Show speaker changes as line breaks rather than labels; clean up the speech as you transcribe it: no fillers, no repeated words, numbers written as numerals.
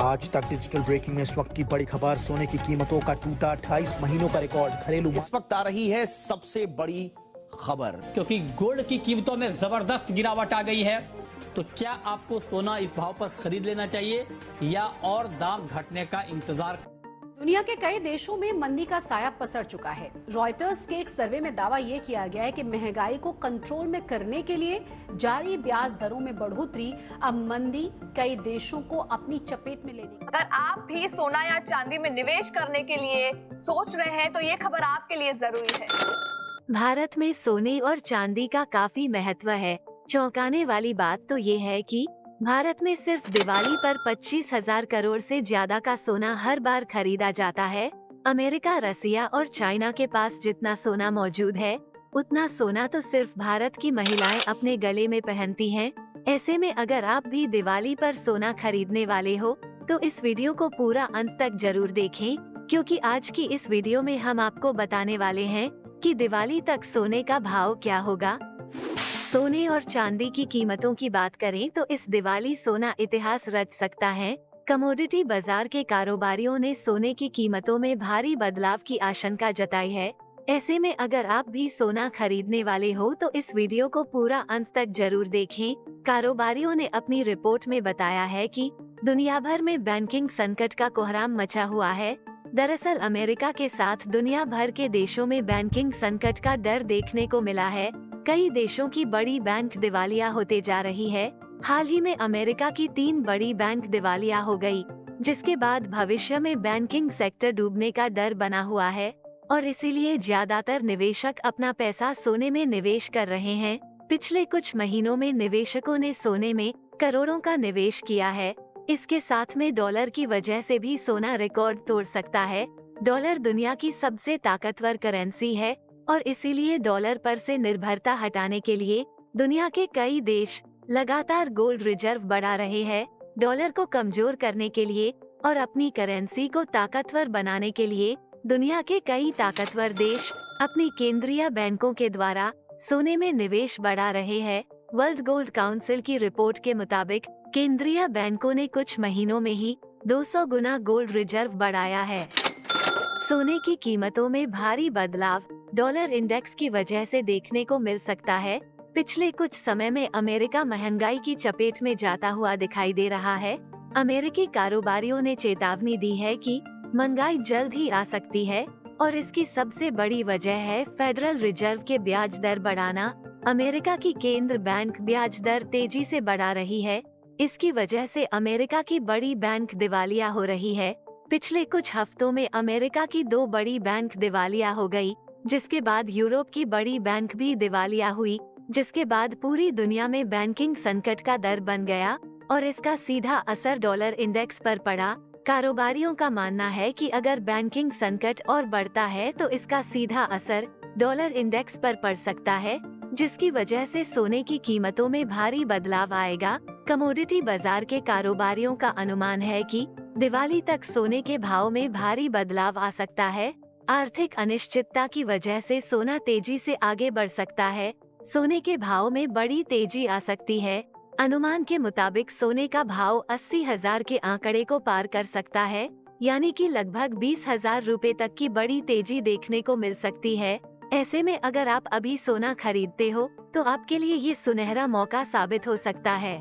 आज तक digital breaking में इस वक्त की बड़ी खबर, सोने की कीमतों का टूटा 28 महीनों का रिकॉर्ड। घरेलू
इस वक्त आ रही है सबसे बड़ी खबर,
क्योंकि गोल्ड की कीमतों में जबरदस्त गिरावट आ गई है। तो क्या आपको सोना इस भाव पर खरीद लेना चाहिए या और दाम घटने का इंतजार?
दुनिया के कई देशों में मंदी का साया पसर चुका है। रॉयटर्स के एक सर्वे में दावा ये किया गया है कि महंगाई को कंट्रोल में करने के लिए जारी ब्याज दरों में बढ़ोतरी अब मंदी कई देशों को अपनी चपेट में लेने।
अगर आप भी सोना या चांदी में निवेश करने के लिए सोच रहे हैं तो ये खबर आपके लिए जरूरी है।
भारत में सोने और चांदी का काफी महत्व है। चौंकाने वाली बात तो ये है कि भारत में सिर्फ दिवाली पर 25,000 करोड़ से ज्यादा का सोना हर बार खरीदा जाता है। अमेरिका, रसिया और चाइना के पास जितना सोना मौजूद है, उतना सोना तो सिर्फ भारत की महिलाएं अपने गले में पहनती हैं। ऐसे में अगर आप भी दिवाली पर सोना खरीदने वाले हो तो इस वीडियो को पूरा अंत तक जरूर देखें, क्योंकि आज की इस वीडियो में हम आपको बताने वाले हैं कि दिवाली तक सोने का भाव क्या होगा। सोने और चांदी की कीमतों की बात करें तो इस दिवाली सोना इतिहास रच सकता है। कमोडिटी बाजार के कारोबारियों ने सोने की कीमतों में भारी बदलाव की आशंका जताई है। ऐसे में अगर आप भी सोना खरीदने वाले हो तो इस वीडियो को पूरा अंत तक जरूर देखें। कारोबारियों ने अपनी रिपोर्ट में बताया है कि दुनिया भर में बैंकिंग संकट का कोहराम मचा हुआ है। दरअसल अमेरिका के साथ दुनिया भर के देशों में बैंकिंग संकट का डर देखने को मिला है। कई देशों की बड़ी बैंक दिवालिया होते जा रही है। हाल ही में अमेरिका की 3 बड़ी बैंक दिवालिया हो गई, जिसके बाद भविष्य में बैंकिंग सेक्टर डूबने का डर बना हुआ है और इसीलिए ज्यादातर निवेशक अपना पैसा सोने में निवेश कर रहे हैं। पिछले कुछ महीनों में निवेशकों ने सोने में करोड़ों का निवेश किया है। इसके साथ में डॉलर की वजह से भी सोना रिकॉर्ड तोड़ सकता है। डॉलर दुनिया की सबसे ताकतवर करेंसी है और इसीलिए डॉलर पर से निर्भरता हटाने के लिए दुनिया के कई देश लगातार गोल्ड रिजर्व बढ़ा रहे हैं। डॉलर को कमजोर करने के लिए और अपनी करेंसी को ताकतवर बनाने के लिए दुनिया के कई ताकतवर देश अपनी केंद्रीय बैंकों के द्वारा सोने में निवेश बढ़ा रहे हैं। वर्ल्ड गोल्ड काउंसिल की रिपोर्ट के मुताबिक केंद्रीय बैंकों ने कुछ महीनों में ही 200 गुना गोल्ड रिजर्व बढ़ाया है। सोने की कीमतों में भारी बदलाव डॉलर इंडेक्स की वजह से देखने को मिल सकता है। पिछले कुछ समय में अमेरिका महंगाई की चपेट में जाता हुआ दिखाई दे रहा है। अमेरिकी कारोबारियों ने चेतावनी दी है कि महंगाई जल्द ही आ सकती है और इसकी सबसे बड़ी वजह है फेडरल रिजर्व के ब्याज दर बढ़ाना। अमेरिका की केंद्र बैंक ब्याज दर तेजी से बढ़ा रही है। इसकी वजह से अमेरिका की बड़ी बैंक दिवालिया हो रही है। पिछले कुछ हफ्तों में अमेरिका की 2 बड़ी बैंक दिवालिया हो गई, जिसके बाद यूरोप की बड़ी बैंक भी दिवालिया हुई, जिसके बाद पूरी दुनिया में बैंकिंग संकट का डर बन गया और इसका सीधा असर डॉलर इंडेक्स पर पड़ा। कारोबारियों का मानना है कि अगर बैंकिंग संकट और बढ़ता है तो इसका सीधा असर डॉलर इंडेक्स पर पड़ सकता है, जिसकी वजह से सोने की कीमतों में भारी बदलाव आएगा। कमोडिटी बाजार के कारोबारियों का अनुमान है कि दिवाली तक सोने के भाव में भारी बदलाव आ सकता है। आर्थिक अनिश्चितता की वजह से सोना तेजी से आगे बढ़ सकता है। सोने के भाव में बड़ी तेजी आ सकती है। अनुमान के मुताबिक सोने का भाव 80,000 के आंकड़े को पार कर सकता है, यानी कि लगभग 20,000 रुपए तक की बड़ी तेजी देखने को मिल सकती है। ऐसे में अगर आप अभी सोना खरीदते हो तो आपके लिए ये सुनहरा मौका साबित हो सकता है।